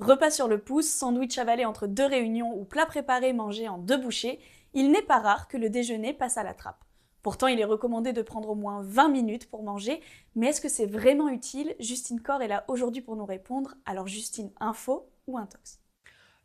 Repas sur le pouce, sandwich avalé entre 2 réunions ou plat préparé mangé en 2 bouchées, il n'est pas rare que le déjeuner passe à la trappe. Pourtant, il est recommandé de prendre au moins 20 minutes pour manger, mais est-ce que c'est vraiment utile? Justine Corr est là aujourd'hui pour nous répondre. Alors Justine, info ou intox?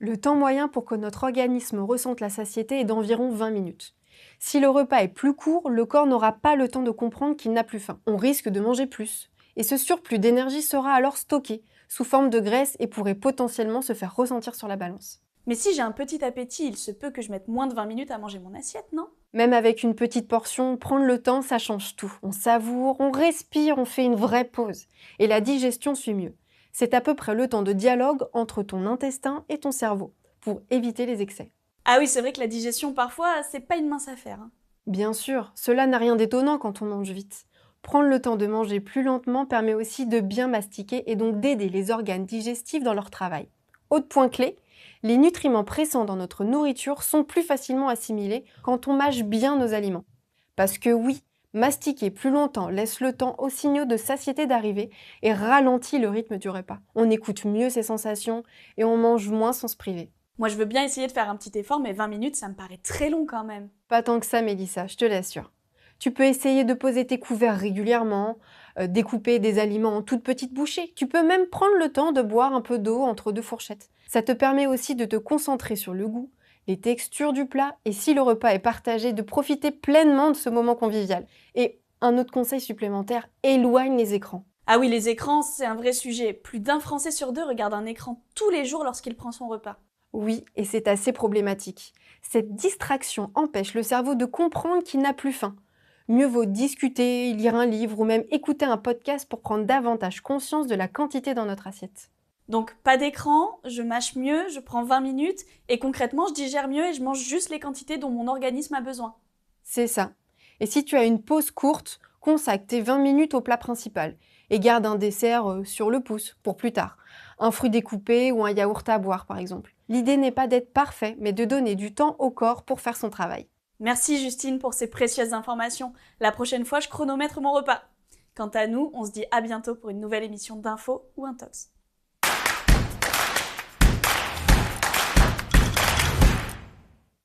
Le temps moyen pour que notre organisme ressente la satiété est d'environ 20 minutes. Si le repas est plus court, le corps n'aura pas le temps de comprendre qu'il n'a plus faim. On risque de manger plus. Et ce surplus d'énergie sera alors stocké sous forme de graisse et pourrait potentiellement se faire ressentir sur la balance. Mais si j'ai un petit appétit, il se peut que je mette moins de 20 minutes à manger mon assiette, non? Même avec une petite portion, prendre le temps, ça change tout. On savoure, on respire, on fait une vraie pause. Et la digestion suit mieux. C'est à peu près le temps de dialogue entre ton intestin et ton cerveau, pour éviter les excès. Ah oui, c'est vrai que la digestion, parfois, c'est pas une mince affaire. Bien sûr, cela n'a rien d'étonnant quand on mange vite. Prendre le temps de manger plus lentement permet aussi de bien mastiquer et donc d'aider les organes digestifs dans leur travail. Autre point clé, les nutriments présents dans notre nourriture sont plus facilement assimilés quand on mâche bien nos aliments. Parce que oui, mastiquer plus longtemps laisse le temps aux signaux de satiété d'arriver et ralentit le rythme du repas. On écoute mieux ses sensations et on mange moins sans se priver. Moi, je veux bien essayer de faire un petit effort, mais 20 minutes, ça me paraît très long quand même. Pas tant que ça, Mélissa, je te l'assure. Tu peux essayer de poser tes couverts régulièrement, découper des aliments en toutes petites bouchées. Tu peux même prendre le temps de boire un peu d'eau entre 2 fourchettes. Ça te permet aussi de te concentrer sur le goût, les textures du plat et si le repas est partagé, de profiter pleinement de ce moment convivial. Et un autre conseil supplémentaire, éloigne les écrans. Ah oui, les écrans, c'est un vrai sujet. Plus d'un Français sur 2 regarde un écran tous les jours lorsqu'il prend son repas. Oui, et c'est assez problématique. Cette distraction empêche le cerveau de comprendre qu'il n'a plus faim. Mieux vaut discuter, lire un livre ou même écouter un podcast pour prendre davantage conscience de la quantité dans notre assiette. Donc pas d'écran, je mâche mieux, je prends 20 minutes et concrètement je digère mieux et je mange juste les quantités dont mon organisme a besoin. C'est ça. Et si tu as une pause courte, consacre tes 20 minutes au plat principal et garde un dessert sur le pouce pour plus tard. Un fruit découpé ou un yaourt à boire par exemple. L'idée n'est pas d'être parfait, mais de donner du temps au corps pour faire son travail. Merci Justine pour ces précieuses informations. La prochaine fois, je chronomètre mon repas. Quant à nous, on se dit à bientôt pour une nouvelle émission d'Info ou Intox.